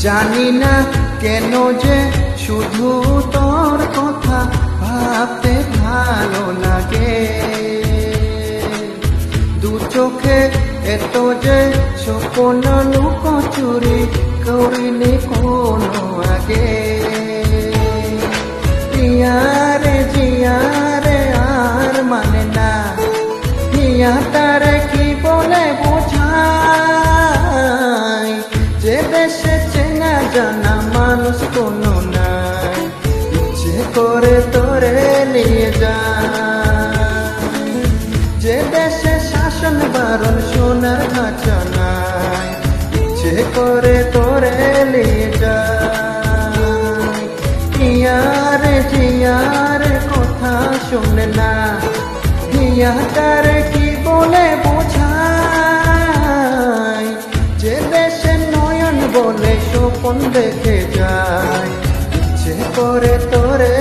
জানি না কেন যে শুধু তোর কথা ভাবতে ভালো লাগে, দু চোখে এত যে স্বপ্ন লুকোচুরি করিনি কোনো আগে। জিয়ারে আর মানে না, হিয়াটারে কি বলে বোঝাই, যে দেশে চেনা জানা মানুষ কোনো নাই, ইচ্ছে করে তোরে নিয়ে যায়। যে দেশে শাসন বারণ সোনার ধাঁচা নাই, ইচ্ছে করে তোরে নিয়ে যায়। জিয়ারে কথা শোনে না, হিয়াটারে কি বলে বোঝাই, যে দেশে নয়ন বলে স্বপন দেখে যায়, ইচ্ছে করে তোরে